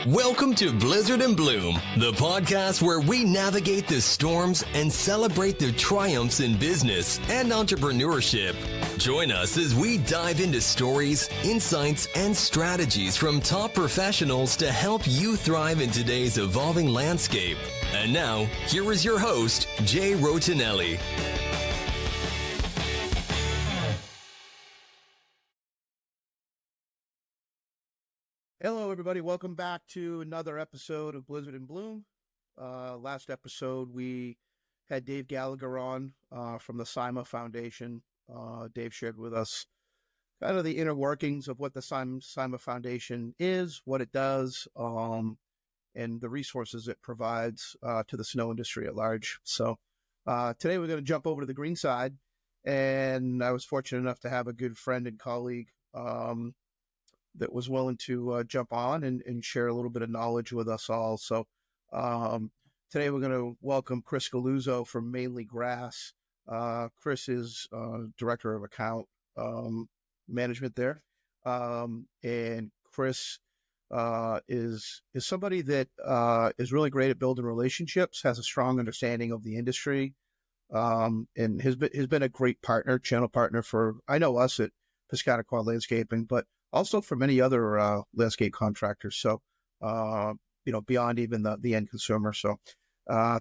Welcome to Blizzard and Bloom, the podcast where we navigate the storms and celebrate the triumphs in business and entrepreneurship. Join us as we dive into stories, insights, and strategies from top professionals to help you thrive in today's evolving landscape. And now, here is your host, Jay Rotinelli. Hello, everybody. Welcome back to another episode of Blizzard and Bloom. Last episode, we had Dave Gallagher on from the CIMA Foundation. Dave shared with us kind of the inner workings of what the CIMA Foundation is, what it does, and the resources it provides to the snow industry at large. So today we're going to jump over to the green side, and I was fortunate enough to have a good friend and colleague that was willing to jump on and share a little bit of knowledge with us all. So today we're going to welcome Chris Galluzzo from Mainly Grass. Chris is Director of Account Management there. And Chris is somebody that is really great at building relationships, has a strong understanding of the industry, and has been a great partner, channel partner for, I know us at Piscataqua Landscaping, but also for many other landscape contractors. So, beyond even the end consumer. So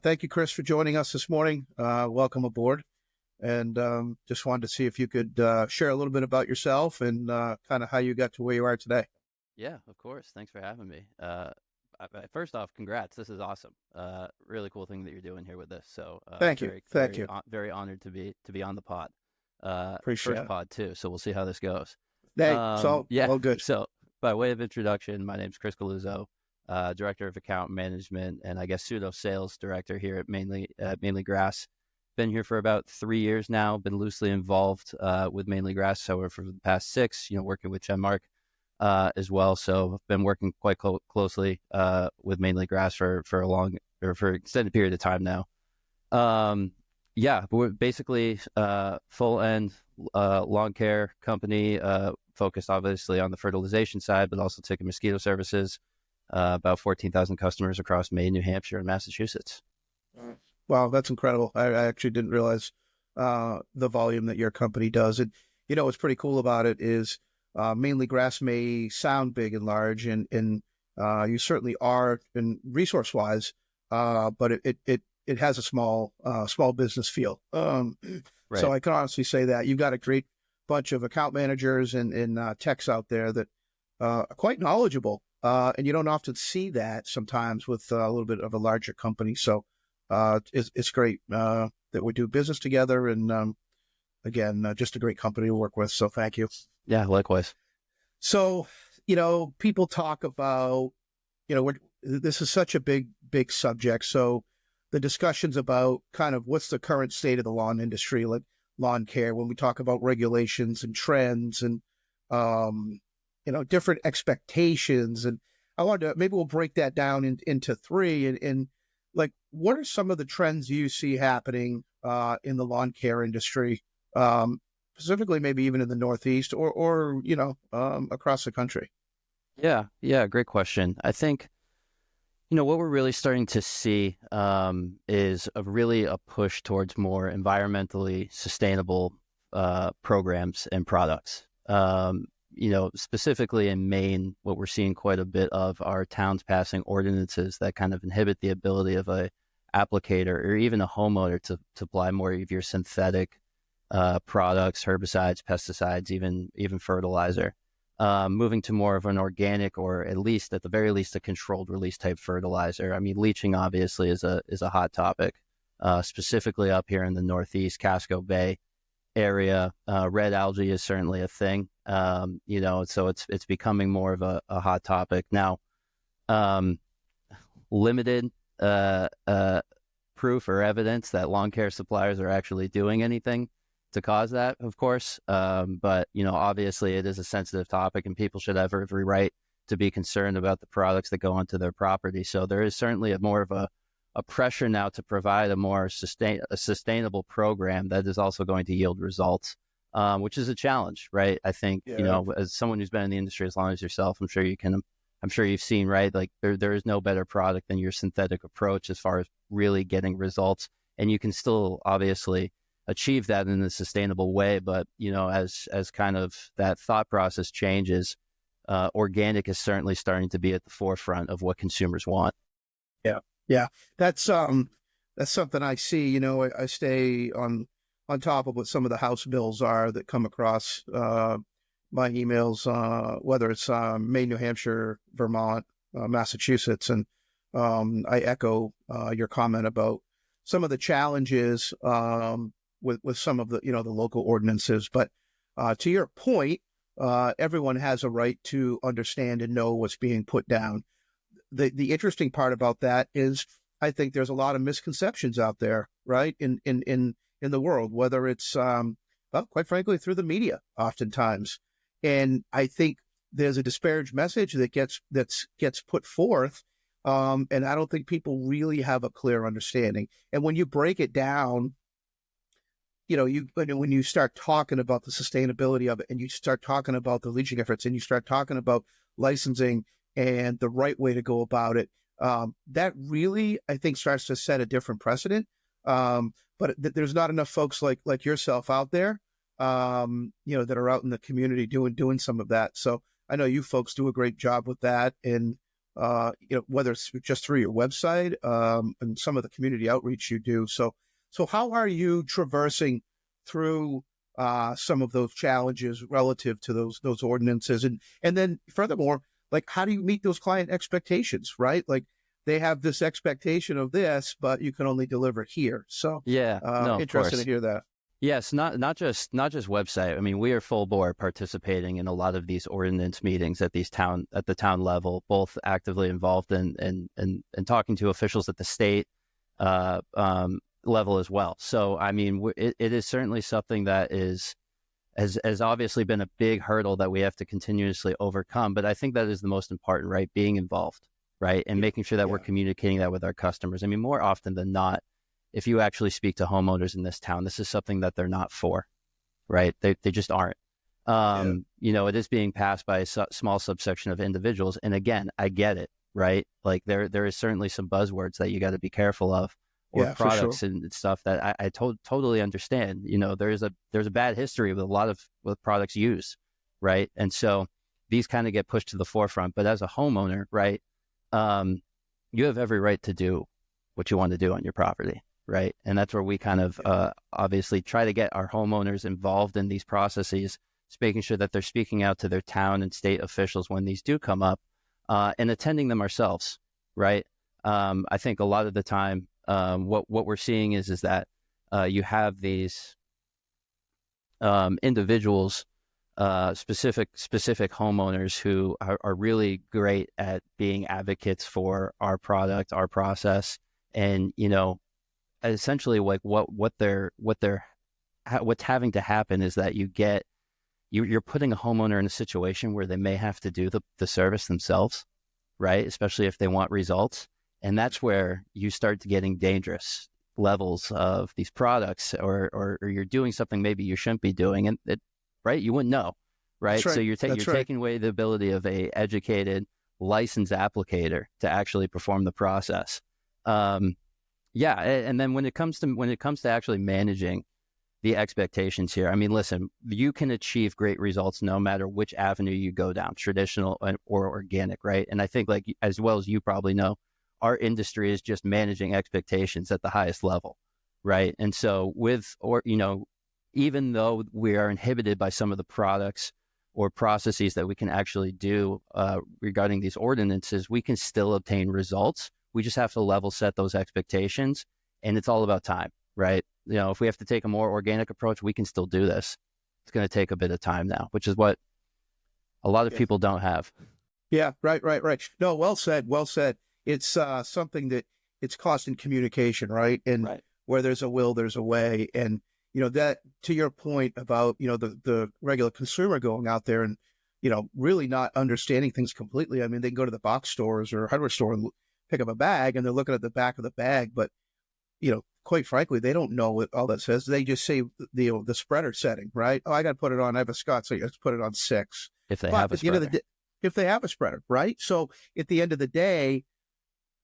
thank you, Chris, for joining us this morning. Welcome aboard. And just wanted to see if you could share a little bit about yourself and kind of how you got to where you are today. Yeah, of course. Thanks for having me. First off, congrats. This is awesome. Really cool thing that you're doing here with this. So thank you. Very honored to be on the pod. Appreciate first it. pod too. So we'll see how this goes. Hey, all good. So by way of introduction, my name's Chris Galluzzo, Director of Account Management, and I guess pseudo sales director here at Mainly Grass. Been here for about 3 years now. Been loosely involved with Mainly Grass, so for the past 6, working with Mark as well. So I've been working quite closely with Mainly Grass for extended period of time now. We're basically full end lawn care company, focused obviously on the fertilization side, but also taking mosquito services. About 14,000 customers across Maine, New Hampshire, and Massachusetts. Wow, that's incredible. I actually didn't realize the volume that your company does. And what's pretty cool about it is Mainly Grass may sound big and large, and you certainly are in resource wise, but it has a small business feel. Right. So I can honestly say that you've got a great bunch of account managers and techs out there that are quite knowledgeable, and you don't often see that sometimes with a little bit of a larger company. So it's great that we do business together, and again, just a great company to work with. So thank you. Yeah, likewise. So people talk about this is such a big subject. So the discussions about kind of what's the current state of the lawn industry, like lawn care, when we talk about regulations and trends and, different expectations. And I wanted to, maybe we'll break that down into 3 and like, what are some of the trends you see happening in the lawn care industry, specifically maybe even in the Northeast or across the country? Yeah. Great question. I think, what we're really starting to see is a push towards more environmentally sustainable programs and products. Specifically in Maine, what we're seeing quite a bit of are towns passing ordinances that kind of inhibit the ability of a applicator or even a homeowner to apply more of your synthetic products, herbicides, pesticides, even fertilizer. Moving to more of an organic, or at the very least, a controlled release type fertilizer. I mean, leaching obviously is a hot topic, specifically up here in the Northeast, Casco Bay area. Red algae is certainly a thing, so it's becoming more of a hot topic now. Limited proof or evidence that lawn care suppliers are actually doing anything to cause that, of course. But, obviously it is a sensitive topic and people should have every right to be concerned about the products that go onto their property. So there is certainly more of a pressure now to provide a more sustainable program that is also going to yield results. which is a challenge, right? I think, Yeah. As someone who's been in the industry as long as yourself, I'm sure you can I'm sure you've seen, right? Like there is no better product than your synthetic approach as far as really getting results. And you can still obviously achieve that in a sustainable way. But, as kind of that thought process changes, organic is certainly starting to be at the forefront of what consumers want. Yeah. Yeah. That's something I see. I stay on top of what some of the House bills are that come across my emails, whether it's Maine, New Hampshire, Vermont, Massachusetts. And I echo your comment about some of the challenges with some of the, the local ordinances. But to your point, everyone has a right to understand and know what's being put down. The interesting part about that is I think there's a lot of misconceptions out there, right? In the world, whether it's, quite frankly, through the media oftentimes. And I think there's a disparaged message that gets put forth. And I don't think people really have a clear understanding. And when you break it down, when you start talking about the sustainability of it, and you start talking about the leaching efforts, and you start talking about licensing and the right way to go about it, that really, I think, starts to set a different precedent. But there's not enough folks like yourself out there, that are out in the community doing some of that. So I know you folks do a great job with that, and whether it's just through your website and some of the community outreach you do. So how are you traversing through some of those challenges relative to those ordinances, and then furthermore, like, how do you meet those client expectations, right? Like, they have this expectation of this, but you can only deliver here. So interested to hear that. Yes, not just website. I mean, we are full bore participating in a lot of these ordinance meetings at the town level, both actively involved in talking to officials at the state level as well. So, I mean, it is certainly something that has obviously been a big hurdle that we have to continuously overcome. But I think that is the most important, right? Being involved, right? And making sure that we're communicating that with our customers. I mean, more often than not, if you actually speak to homeowners in this town, this is something that they're not for, right? They just aren't. It is being passed by a small subsection of individuals. And again, I get it, right? Like there is certainly some buzzwords that you got to be careful of, or products and stuff that I totally understand. There's a bad history with a lot of products used, right? And so these kind of get pushed to the forefront. But as a homeowner, right, you have every right to do what you want to do on your property, right? And that's where we kind of obviously try to get our homeowners involved in these processes, just making sure that they're speaking out to their town and state officials when these do come up, and attending them ourselves, right? I think a lot of the time, what we're seeing is that you have these individuals, specific homeowners who are really great at being advocates for our product, our process, and essentially like what's having to happen is that you're putting a homeowner in a situation where they may have to do the service themselves, right? Especially if they want results. And that's where you start getting dangerous levels of these products, or you're doing something maybe you shouldn't be doing, and right? You wouldn't know, right? Right. So you're taking away the ability of a educated, licensed applicator to actually perform the process. And then when it comes to actually managing the expectations here, I mean, listen, you can achieve great results no matter which avenue you go down, traditional or organic, right? And I think, like, as well as you probably know, our industry is just managing expectations at the highest level, right? And so even though we are inhibited by some of the products or processes that we can actually do regarding these ordinances, we can still obtain results. We just have to level set those expectations, and it's all about time, right? If we have to take a more organic approach, we can still do this. It's going to take a bit of time now, which is what a lot of people don't have. Yeah, right. No, well said. It's something that it's constant communication, right? And where there's a will, there's a way. And, that, to your point about, the regular consumer going out there and, really not understanding things completely. I mean, they can go to the box stores or hardware store and pick up a bag, and they're looking at the back of the bag, but, quite frankly, they don't know what all that says. They just say the spreader setting, right? Oh, I got to put it on. I have a Scott, so let's put it on 6. If they have a spreader. if they have a spreader, right? So at the end of the day,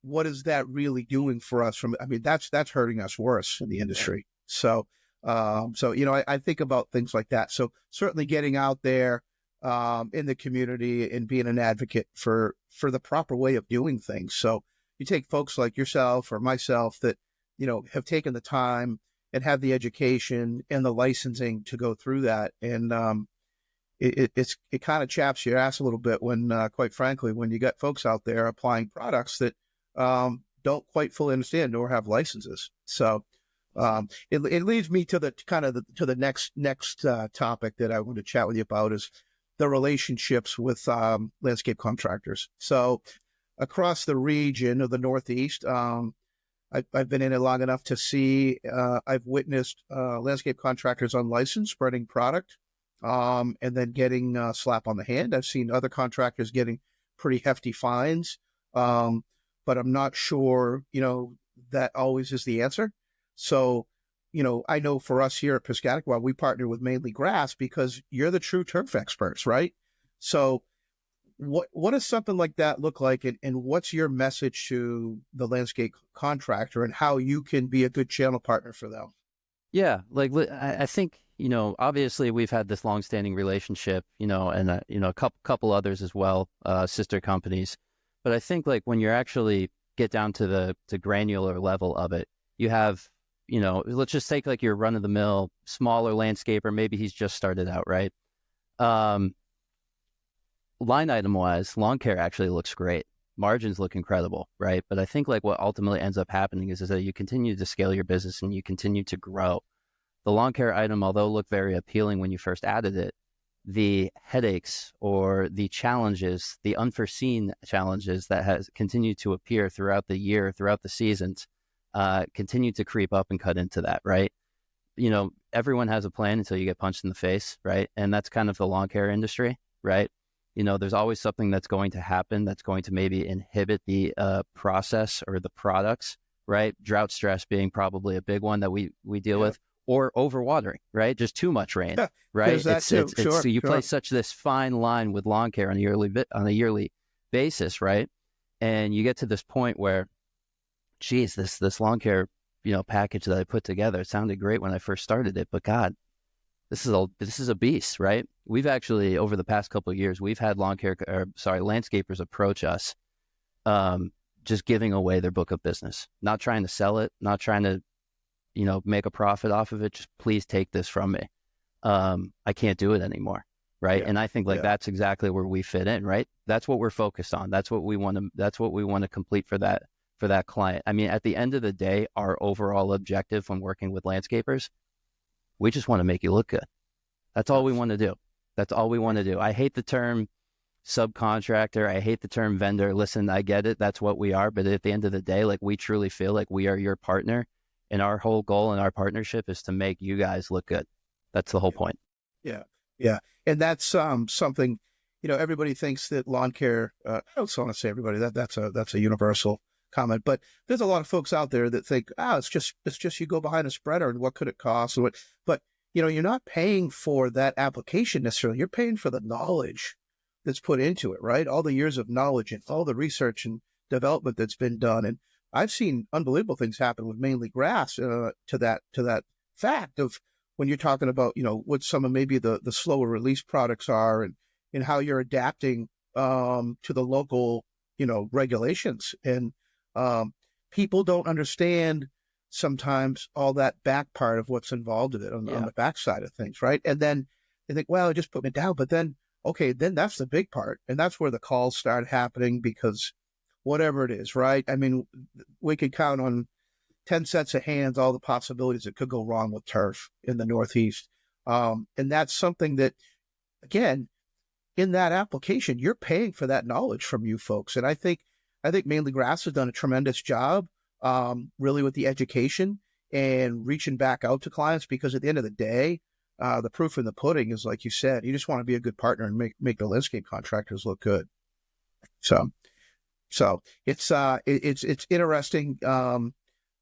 what is that really doing for us? That's hurting us worse in the industry. So, I think about things like that. So certainly getting out there in the community and being an advocate for the proper way of doing things. So you take folks like yourself or myself that, have taken the time and have the education and the licensing to go through that. And it kind of chaps your ass a little bit when, quite frankly, when you got folks out there applying products that don't quite fully understand nor have licenses. So it leads me to the next topic that I want to chat with you about is the relationships with landscape contractors. So across the region of the Northeast, I've been in it long enough to see, I've witnessed landscape contractors unlicensed spreading product and then getting a slap on the hand. I've seen other contractors getting pretty hefty fines, but I'm not sure, that always is the answer. So, I know for us here at Piscataqua, we partner with Mainly Grass because you're the true turf experts, right? So what does something like that look like? And what's your message to the landscape contractor and how you can be a good channel partner for them? Yeah, like I think, obviously we've had this longstanding relationship, and a couple others as well, sister companies. But I think like when you're actually get down to the granular level of it, you have, let's just take like your run of the mill smaller landscaper. Maybe he's just started out, right? Line item wise, lawn care actually looks great. Margins look incredible, right? But I think like what ultimately ends up happening is that you continue to scale your business and you continue to grow. The lawn care item, although looked very appealing when you first added it, the headaches or the challenges, the unforeseen challenges that has continued to appear throughout the year, throughout the seasons, continue to creep up and cut into that, right? Everyone has a plan until you get punched in the face, right? And that's kind of the lawn care industry, right? There's always something that's going to happen that's going to maybe inhibit the process or the products, right? Drought stress being probably a big one that we deal with, or overwatering, right? Just too much rain, right? So you play such this fine line with lawn care on a yearly basis, right? And you get to this point where, geez, this lawn care package that I put together, it sounded great when I first started it, but God, this is a beast, right? We've actually, over the past couple of years, we've had landscapers approach us, just giving away their book of business, not trying to sell it, not trying to, make a profit off of it. Just please take this from me. I can't do it anymore, right? Yeah. And I think that's exactly where we fit in, right? That's what we're focused on. That's what we want to complete for that client. I mean, at the end of the day, our overall objective when working with landscapers, we just want to make you look good. That's all we want to do. That's all we want to do. I hate the term subcontractor. I hate the term vendor. Listen, I get it. That's what we are. But at the end of the day, like we truly feel like we are your partner. And our whole goal in our partnership is to make you guys look good. That's the whole point. Yeah. Yeah. And that's something, everybody thinks that lawn care, I don't want to say everybody, that's a universal comment, but there's a lot of folks out there that think, it's just you go behind a spreader and what could it cost? But you're not paying for that application necessarily. You're paying for the knowledge that's put into it, right? All the years of knowledge and all the research and development that's been done. And I've seen unbelievable things happen with Mainly Grass to that fact of when you're talking about, what some of maybe the slower release products are and how you're adapting to the local, regulations. And people don't understand sometimes all that back part of what's involved in it on the back side of things, right? And then they think, well, just put me down. But then, okay, then that's the big part. And that's where the calls start happening because whatever it is, right? I mean, we could count on 10 sets of hands, all the possibilities that could go wrong with turf in the Northeast. And that's something that, again, in that application, you're paying for that knowledge from you folks. And I think Mainly Grass has done a tremendous job, really with the education and reaching back out to clients because at the end of the day, the proof in the pudding is, like you said, you just want to be a good partner and make the landscape contractors look good. So it's interesting,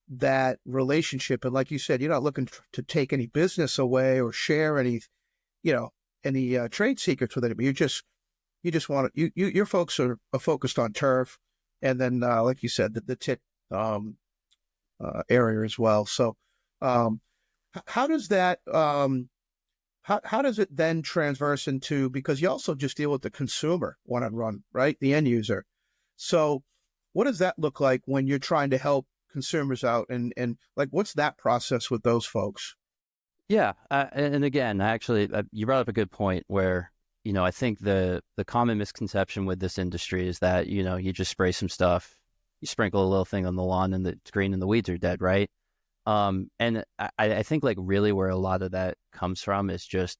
that relationship. And like you said, you're not looking to take any business away or share any trade secrets with anybody. You just want to, your folks are focused on turf, and then like you said, the tit area as well. So how does that how does it then transverse into, because you also just deal with the consumer one-on-one, right? The end user. So what does that look like when you're trying to help consumers out, and like, what's that process with those folks? Yeah, and again, actually, you brought up a good point where, I think the common misconception with this industry is that, you just spray some stuff, you sprinkle a little thing on the lawn and it's green and the weeds are dead, right? And I think like really where a lot of that comes from is just,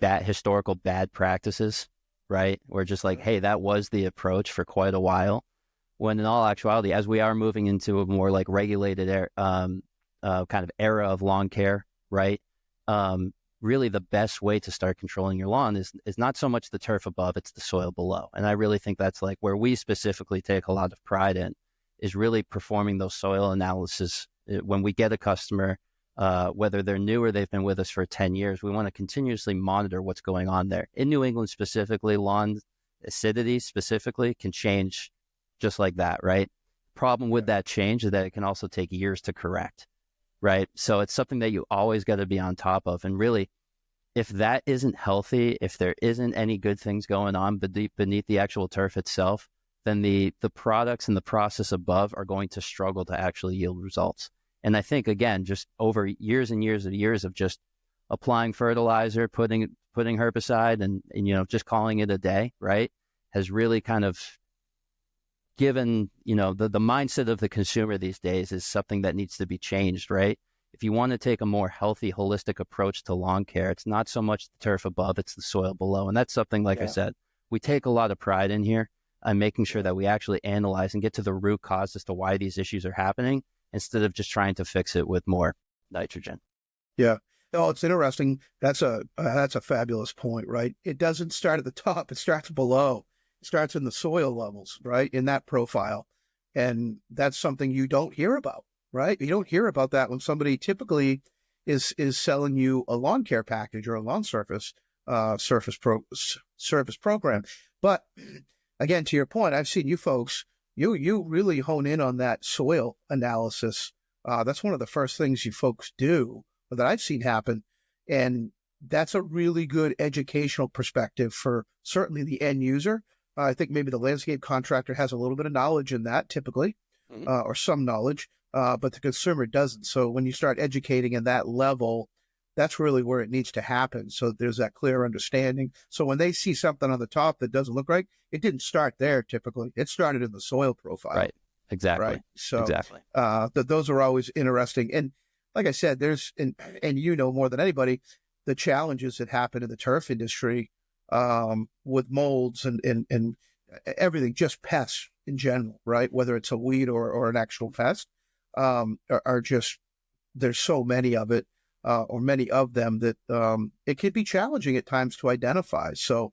bad historical bad practices, right? We're just like, hey, that was the approach for quite a while. When in all actuality, as we are moving into a more like regulated kind of era of lawn care, right? Really the best way to start controlling your lawn is not so much the turf above, it's the soil below. And I really think that's like where we specifically take a lot of pride in, is really performing those soil analysis. When we get a customer, whether they're new or they've been with us for 10 years, we want to continuously monitor what's going on there. In New England specifically, lawn acidity specifically can change just like that, right? Problem with that change is that it can also take years to correct, right? So it's something that you always got to be on top of. And really, if that isn't healthy, if there isn't any good things going on beneath the actual turf itself, then the products and the process above are going to struggle to actually yield results. And I think, again, just over years and years and years of just applying fertilizer, putting herbicide and just calling it a day, right, has really kind of given, the mindset of the consumer these days is something that needs to be changed, right? If you want to take a more healthy, holistic approach to lawn care, it's not so much the turf above, it's the soil below. And that's something, like I said, we take a lot of pride in here and making sure that we actually analyze and get to the root cause as to why these issues are happening, instead of just trying to fix it with more nitrogen. Yeah. No, it's interesting. That's a fabulous point, right? It doesn't start at the top. It starts below. It starts in the soil levels, right? In that profile. And that's something you don't hear about, right? You don't hear about that when somebody typically is selling you a lawn care package or a lawn service program. But again, to your point, I've seen you folks, you really hone in on that soil analysis. That's one of the first things you folks do that I've seen happen. And that's a really good educational perspective for certainly the end user. I think maybe the landscape contractor has a little bit of knowledge in that typically, or some knowledge, but the consumer doesn't. So when you start educating in that level, that's really where it needs to happen. So there's that clear understanding. So when they see something on the top that doesn't look right, it didn't start there typically. It started in the soil profile. Right. Exactly. Right. So exactly. Those are always interesting. And like I said, there's, and more than anybody, the challenges that happen in the turf industry with molds and everything, just pests in general, right? Whether it's a weed or an actual pest, are just, there's so many of it. Or many of them that it can be challenging at times to identify. So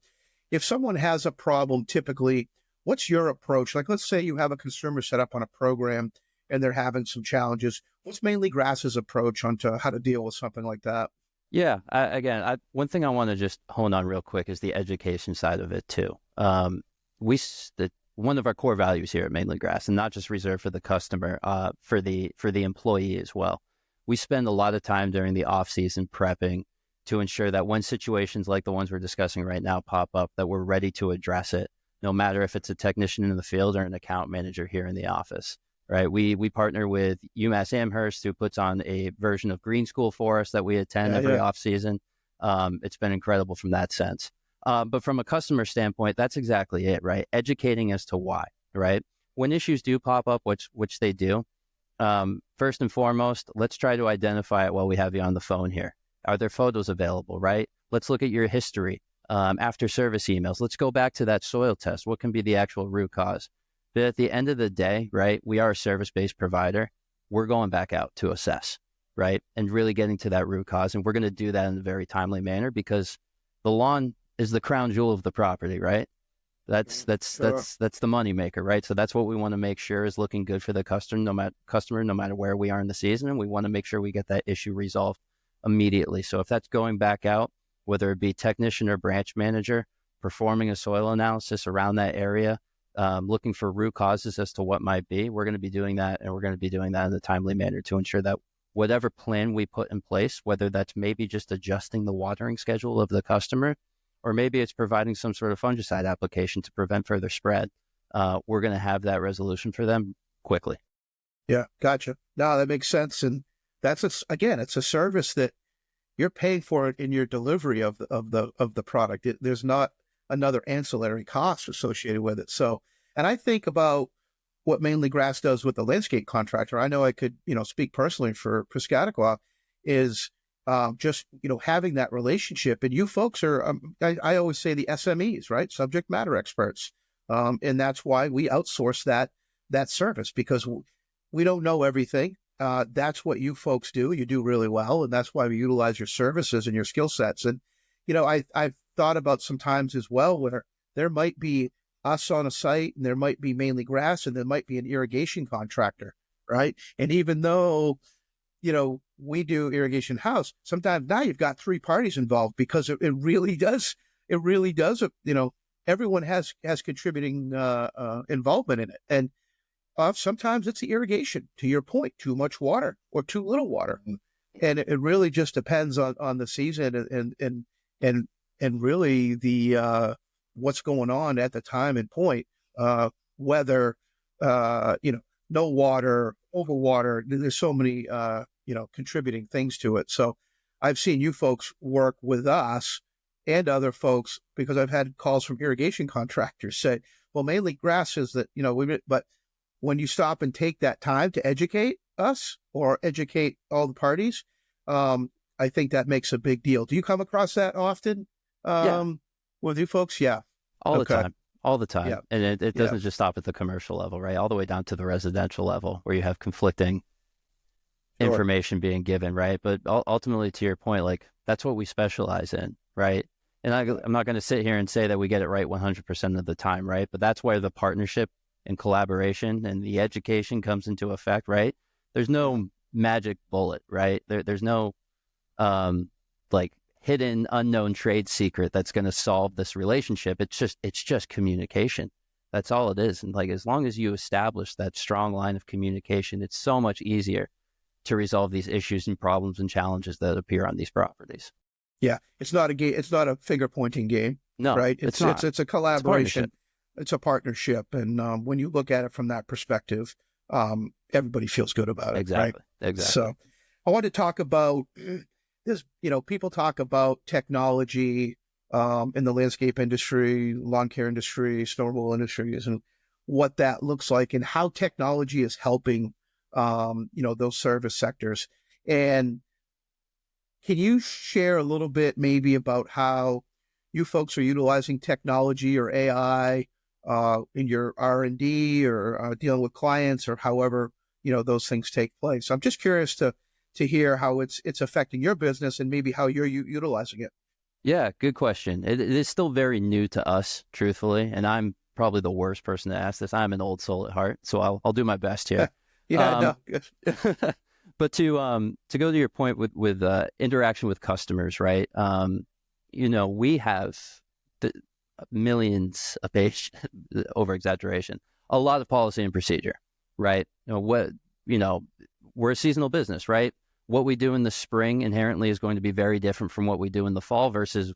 if someone has a problem, typically, what's your approach? Like, let's say you have a consumer set up on a program and they're having some challenges. What's mainly Grass's approach onto how to deal with something like that? Yeah. One thing I want to just hone on real quick is the education side of it too. One of our core values here at Mainly Grass, and not just reserved for the customer, for the employee as well. We spend a lot of time during the off-season prepping to ensure that when situations like the ones we're discussing right now pop up, that we're ready to address it, no matter if it's a technician in the field or an account manager here in the office, right? We partner with UMass Amherst, who puts on a version of Green School for us that we attend every off-season. It's been incredible from that sense. But from a customer standpoint, that's exactly it, right? Educating as to why, right? When issues do pop up, which they do, first and foremost, let's try to identify it while we have you on the phone here. Are there photos available, right? Let's look at your history, after service emails. Let's go back to that soil test. What can be the actual root cause? But at the end of the day, right, we are a service-based provider. We're going back out to assess, right? And really getting to that root cause. And we're going to do that in a very timely manner, because the lawn is the crown jewel of the property, right? That's the money maker, right? So that's what we want to make sure is looking good for the customer, no matter where we are in the season. And we want to make sure we get that issue resolved immediately. So if that's going back out, whether it be technician or branch manager, performing a soil analysis around that area, looking for root causes as to what might be. We're going to be doing that, and we're going to be doing that in a timely manner to ensure that whatever plan we put in place, whether that's maybe just adjusting the watering schedule of the customer, or maybe it's providing some sort of fungicide application to prevent further spread, we're going to have that resolution for them quickly. Yeah, gotcha. No, that makes sense. And again, it's a service that you're paying for it in your delivery of the product. There's not another ancillary cost associated with it. So, and I think about what Mainly Grass does with the landscape contractor. I know I could, speak personally for Piscataqua, is just, having that relationship. And you folks are, I always say the SMEs, right? Subject matter experts. And that's why we outsource that service, because we don't know everything. That's what you folks do. You do really well. And that's why we utilize your services and your skill sets. And, I've thought about sometimes as well where there might be us on a site and there might be Mainly Grass and there might be an irrigation contractor, right? And even though, we do irrigation house, sometimes now you've got three parties involved, because it really does, everyone has contributing involvement in it. And sometimes it's the irrigation, to your point, too much water or too little water. And it really just depends on the season and really the what's going on at the time and point, whether, no water, overwater. There's so many, contributing things to it. So I've seen you folks work with us and other folks, because I've had calls from irrigation contractors say, well, Mainly Grass is that, but when you stop and take that time to educate us or educate all the parties, I think that makes a big deal. Do you come across that often with you folks? Yeah. All the time. Yeah. And it doesn't just stop at the commercial level, right? All the way down to the residential level where you have conflicting information being given, right? But ultimately, to your point, like, that's what we specialize in, right? And I'm not going to sit here and say that we get it right 100% of the time, right? But that's where the partnership and collaboration and the education comes into effect, right? There's no magic bullet, right? There's no hidden unknown trade secret that's going to solve this relationship. It's just communication. That's all it is. And as long as you establish that strong line of communication, it's so much easier to resolve these issues and problems and challenges that appear on these properties. Yeah, it's not a game. It's not a finger pointing game. No, right? It's not. It's a collaboration. It's a partnership. And when you look at it from that perspective, everybody feels good about it. Exactly. Right? Exactly. So I want to talk about this. People talk about technology in the landscape industry, lawn care industry, snow removal industries, and what that looks like and how technology is helping, those service sectors. And can you share a little bit maybe about how you folks are utilizing technology or AI in your R&D or dealing with clients, or however, those things take place? I'm just curious to hear how it's affecting your business and maybe how you're utilizing it. Yeah, good question. It is still very new to us, truthfully, and I'm probably the worst person to ask this. I'm an old soul at heart, so I'll do my best here. No, good. But to go to your point with interaction with customers, right? We have millions of pages, over exaggeration, a lot of policy and procedure, right? We're a seasonal business, right? What we do in the spring inherently is going to be very different from what we do in the fall versus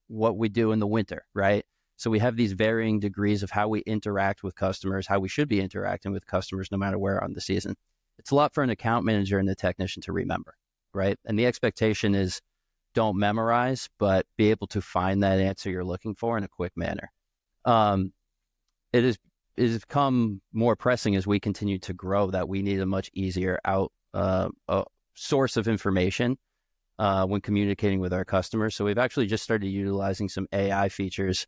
what we do in the winter, right? So we have these varying degrees of how we interact with customers, how we should be interacting with customers no matter where on the season. It's a lot for an account manager and a technician to remember, right? And the expectation is don't memorize, but be able to find that answer you're looking for in a quick manner. It has become more pressing as we continue to grow that we need a much easier source of information when communicating with our customers. So we've actually just started utilizing some AI features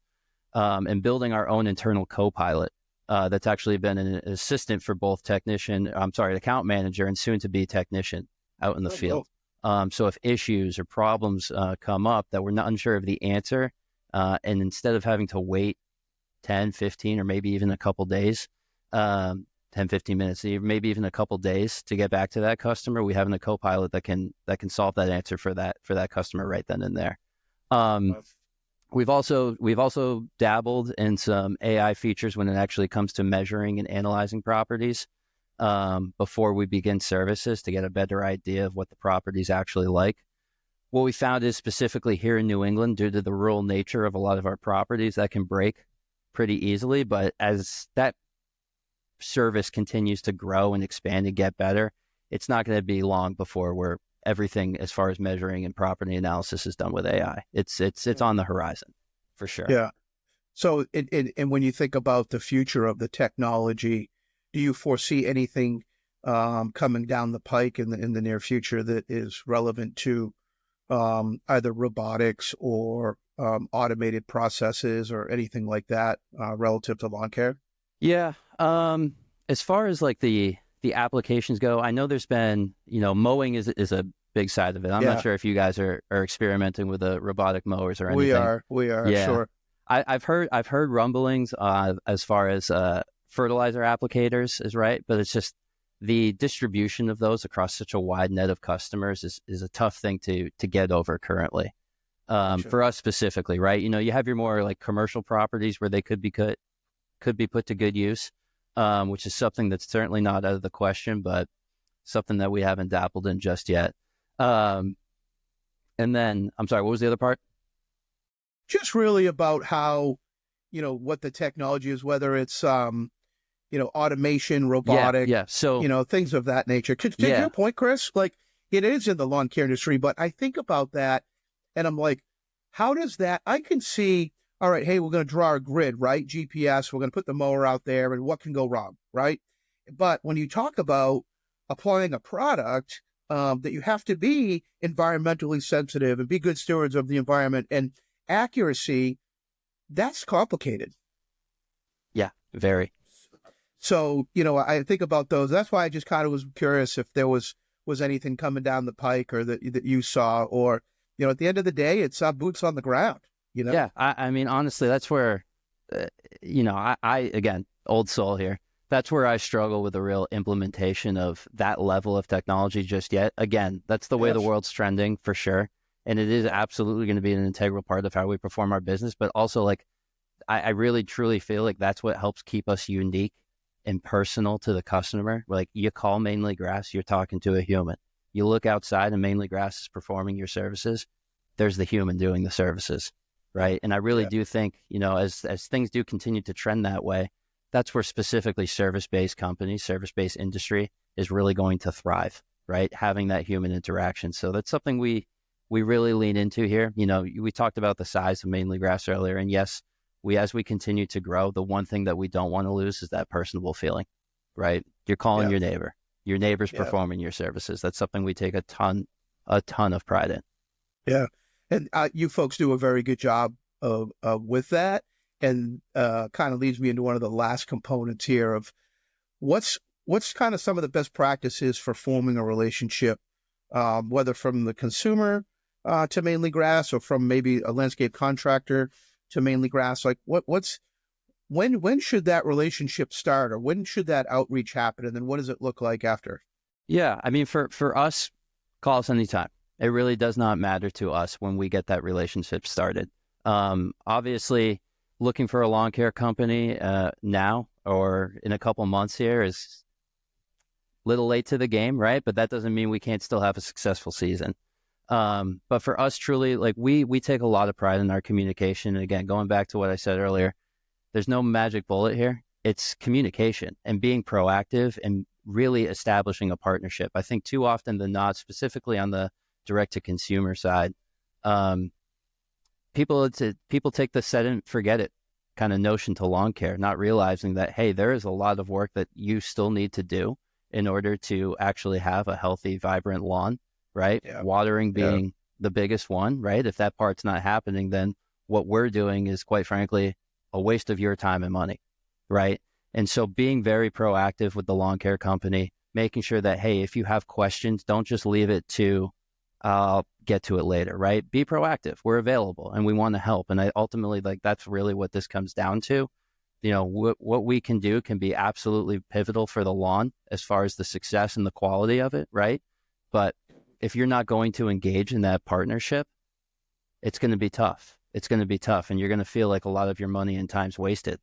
and building our own internal co-pilot that's actually been an assistant for both account manager and soon to be technician out in the field. So if issues or problems come up that we're not unsure of the answer, and instead of having to wait 10, 15, or maybe even a couple days, 10, 15 minutes, maybe even a couple days to get back to that customer, we have a co-pilot that can solve that answer for that customer right then and there. We've also dabbled in some AI features when it actually comes to measuring and analyzing properties before we begin services to get a better idea of what the property's actually like. What we found is specifically here in New England, due to the rural nature of a lot of our properties, that can break pretty easily. But as that service continues to grow and expand and get better, it's not going to be long before everything as far as measuring and property analysis is done with AI. It's on the horizon for sure. Yeah. So, and when you think about the future of the technology, do you foresee anything coming down the pike in the near future that is relevant to either robotics or automated processes or anything like that relative to lawn care? Yeah. As far as like the applications go, I know there's been, mowing is a big side of it. I'm not sure if you guys are experimenting with the robotic mowers or anything. We are, yeah. Sure. I've heard rumblings as far as fertilizer applicators is right, but it's just the distribution of those across such a wide net of customers is a tough thing to get over currently. For us specifically, right? You have your more like commercial properties where they could be put to good use, which is something that's certainly not out of the question, but something that we haven't dabbled in just yet. And then, I'm sorry, what was the other part? Just really about how, what the technology is, whether it's, automation, robotic, So, things of that nature. To your point, Chris, like it is in the lawn care industry, but I think about that and I'm like, how does that, I can see, all right, hey, we're going to draw a grid, right? GPS, we're going to put the mower out there and what can go wrong, right? But when you talk about applying a product, that you have to be environmentally sensitive and be good stewards of the environment and accuracy, that's complicated. Yeah, very. So, I think about those. That's why I just kind of was curious if there was anything coming down the pike or that you saw, or, at the end of the day, it's boots on the ground, Yeah, I mean, honestly, that's where, I again, old soul here. That's where I struggle with the real implementation of that level of technology just yet. Again, that's the way the world's trending for sure. And it is absolutely going to be an integral part of how we perform our business. But also, like, I really, truly feel like that's what helps keep us unique and personal to the customer. Like, you call Mainly Grass, you're talking to a human. You look outside and Mainly Grass is performing your services. There's the human doing the services, right? And I really do think, as things do continue to trend that way, that's where specifically service-based companies, service-based industry is really going to thrive, right? Having that human interaction. So that's something we really lean into here. We talked about the size of Mainly Grass earlier, and yes, as we continue to grow, the one thing that we don't want to lose is that personable feeling, right? You're calling your neighbor. Your neighbor's performing your services. That's something we take a ton of pride in. Yeah. And you folks do a very good job of with that. And kind of leads me into one of the last components here of what's kind of some of the best practices for forming a relationship, whether from the consumer to Mainly Grass or from maybe a landscape contractor to Mainly Grass. Like when should that relationship start, or when should that outreach happen? And then what does it look like after? Yeah. I mean, for us, call us anytime. It really does not matter to us when we get that relationship started. Obviously, looking for a lawn care company now or in a couple months here is a little late to the game, right? But that doesn't mean we can't still have a successful season. But for us, truly, like we take a lot of pride in our communication. And again, going back to what I said earlier, there's no magic bullet here. It's communication and being proactive and really establishing a partnership. I think too often than not, specifically on the direct-to-consumer side, people take the set and forget it kind of notion to lawn care, not realizing that, hey, there is a lot of work that you still need to do in order to actually have a healthy, vibrant lawn, right? Yeah. Watering being the biggest one, right? If that part's not happening, then what we're doing is, quite frankly, a waste of your time and money, right? And so being very proactive with the lawn care company, making sure that, hey, if you have questions, don't just leave it to, I'll get to it later, right? Be proactive. We're available and we want to help. And I ultimately, like, that's really what this comes down to. What we can do can be absolutely pivotal for the lawn as far as the success and the quality of it, right? But if you're not going to engage in that partnership, it's going to be tough. it's going to be tough, and you're going to feel like a lot of your money and time's wasted.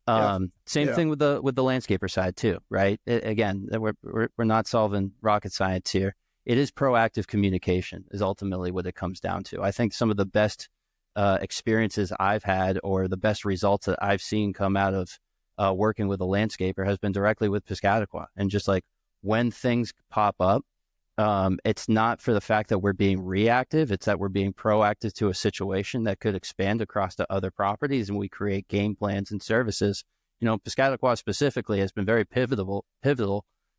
Same thing with the landscaper side too, right? Again, we're not solving rocket science here. It is proactive communication is ultimately what it comes down to. I think some of the best experiences I've had, or the best results that I've seen come out of working with a landscaper, has been directly with Piscataqua. And just like when things pop up, it's not for the fact that we're being reactive, it's that we're being proactive to a situation that could expand across to other properties, and we create game plans and services. Piscataqua specifically has been very pivotal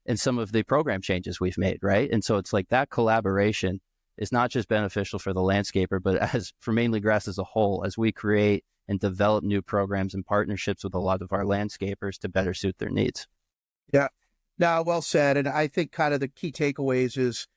in some of the program changes we've made, right? And so it's like that collaboration is not just beneficial for the landscaper, but as for Mainly Grass as a whole, as we create and develop new programs and partnerships with a lot of our landscapers to better suit their needs. Yeah. Now, well said. And I think kind of the key takeaways is,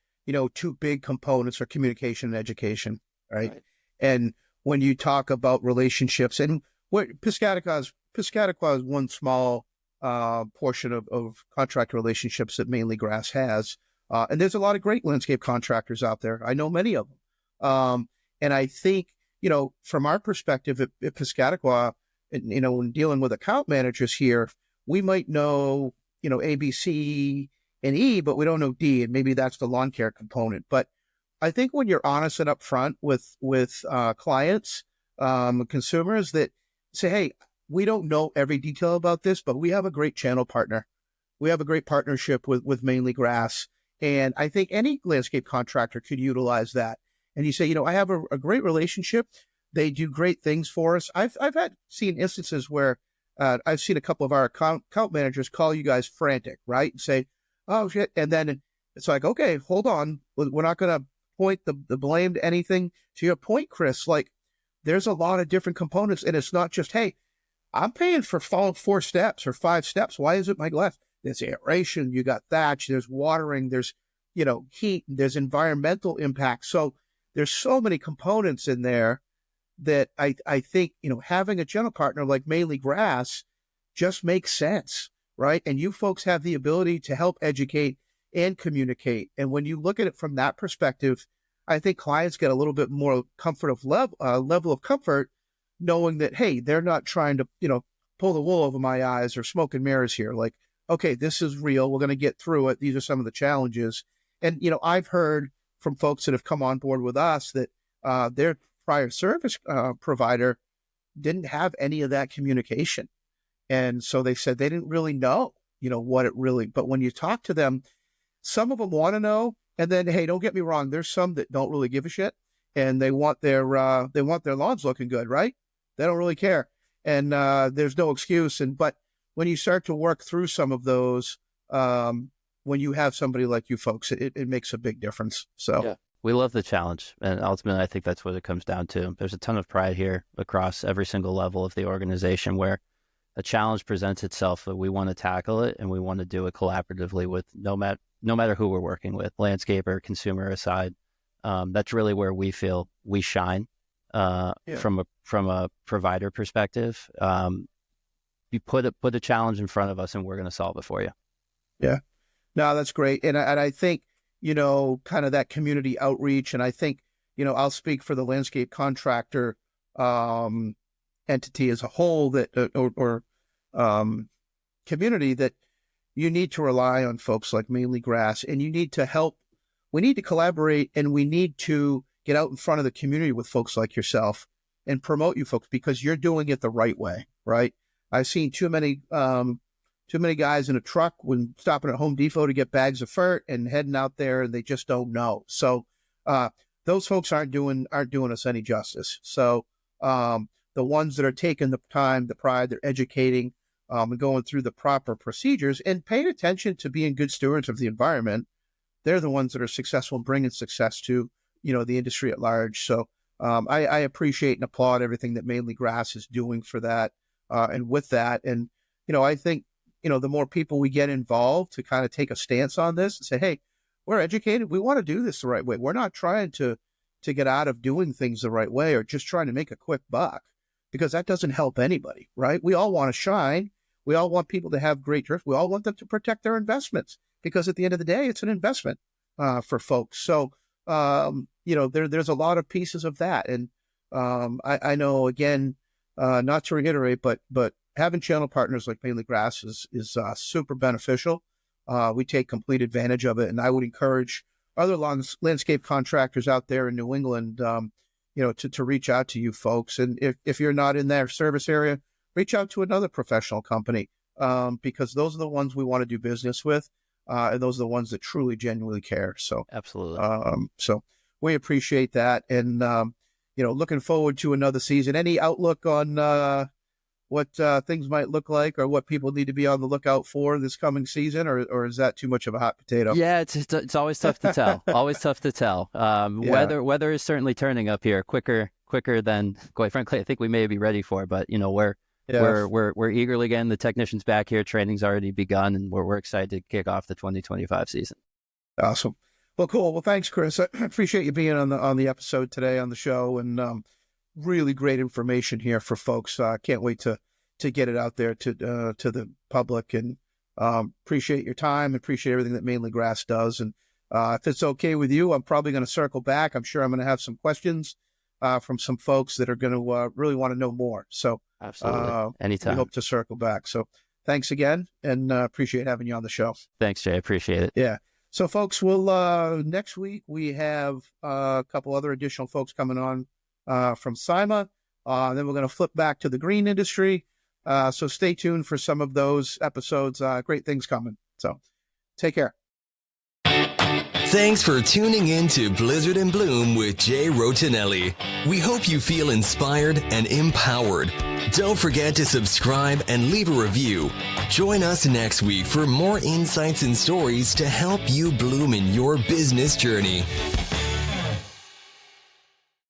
two big components are communication and education, right? And when you talk about relationships, and what Piscataqua is one small portion of contract relationships that Mainly Grass has. And there's a lot of great landscape contractors out there. I know many of them. And I think, from our perspective at Piscataqua, when dealing with account managers here, we might know, A, B, C, and E, but we don't know D, and maybe that's the lawn care component. But I think when you're honest and upfront with clients, consumers, that say, hey, we don't know every detail about this, but we have a great channel partner. We have a great partnership with Mainly Grass. And I think any landscape contractor could utilize that. And you say, I have a great relationship. They do great things for us. I've seen instances where I've seen a couple of our account managers call you guys frantic, right? And say, oh, shit. And then it's like, okay, hold on. We're not going to point the blame to anything. To your point, Chris, like there's a lot of different components. And it's not just, hey, I'm paying for 4 steps or 5 steps. Why is it my glass? There's aeration, you got thatch, there's watering, there's, heat, there's environmental impact. So there's so many components in there that I think, having a general partner like Mainly Grass just makes sense, right? And you folks have the ability to help educate and communicate. And when you look at it from that perspective, I think clients get a little bit more level of comfort knowing that, hey, they're not trying to, pull the wool over my eyes or smoke and mirrors here. Like, okay, this is real. We're going to get through it. These are some of the challenges. And, I've heard from folks that have come on board with us that their prior service provider didn't have any of that communication. And so they said they didn't really know, what it really, but when you talk to them, some of them want to know. And then, hey, don't get me wrong. There's some that don't really give a shit and they want their lawns looking good, right? They don't really care. And there's no excuse. But when you start to work through some of those, when you have somebody like you folks, it makes a big difference. So yeah, we love the challenge. And ultimately, I think that's what it comes down to. There's a ton of pride here across every single level of the organization where a challenge presents itself, that we want to tackle it and we want to do it collaboratively with no matter who we're working with, landscaper, consumer aside. That's really where we feel we shine from a provider perspective. You put a challenge in front of us and we're going to solve it for you. Yeah, no, that's great. And I think, kind of that community outreach. And I think, I'll speak for the landscape contractor entity as a whole, that or community, that you need to rely on folks like Mainly Grass, and you need to help. We need to collaborate, and we need to get out in front of the community with folks like yourself and promote you folks because you're doing it the right way, right? I've seen too many guys in a truck when stopping at Home Depot to get bags of fert and heading out there, and they just don't know. So those folks aren't doing us any justice. So the ones that are taking the time, the pride, they're educating and going through the proper procedures and paying attention to being good stewards of the environment, they're the ones that are successful in bringing success to, the industry at large. So I appreciate and applaud everything that Mainly Grass is doing for that and with that. And, I think, the more people we get involved to kind of take a stance on this and say, hey, we're educated. We want to do this the right way. We're not trying to get out of doing things the right way or just trying to make a quick buck, because that doesn't help anybody, right? We all want to shine. We all want people to have great drift. We all want them to protect their investments, because at the end of the day, it's an investment for folks. So, there's a lot of pieces of that. And I know, again, not to reiterate, but having channel partners like Mainly Grass is super beneficial. We take complete advantage of it, and I would encourage other landscape contractors out there in New England, to reach out to you folks. And if you're not in their service area, reach out to another professional company, because those are the ones we want to do business with, and those are the ones that truly, genuinely care. So Absolutely. So we appreciate that, and looking forward to another season. Any outlook on what things might look like, or what people need to be on the lookout for this coming season, or is that too much of a hot potato? Yeah, it's always tough to tell. Always tough to tell. Weather is certainly turning up here quicker than, quite frankly, I think we may be ready for. But we're eagerly getting the technicians back here. Training's already begun, and we're excited to kick off the 2025 season. Awesome. Well, cool. Well, thanks, Chris. I appreciate you being on the episode today on the show, and really great information here for folks. Can't wait to get it out there to the public, and appreciate your time. Appreciate everything that Mainly Grass does. And if it's okay with you, I'm probably going to circle back. I'm sure I'm going to have some questions from some folks that are going to really want to know more. So absolutely, anytime. We hope to circle back. So thanks again, and appreciate having you on the show. Thanks, Jay. I appreciate it. Yeah. So folks, we'll next week we have a couple other additional folks coming on from SIMA. Then we're going to flip back to the green industry. So stay tuned for some of those episodes. Great things coming. So take care. Thanks for tuning in to Blizzard and Bloom with Jay Rotinelli. We hope you feel inspired and empowered. Don't forget to subscribe and leave a review. Join us next week for more insights and stories to help you bloom in your business journey.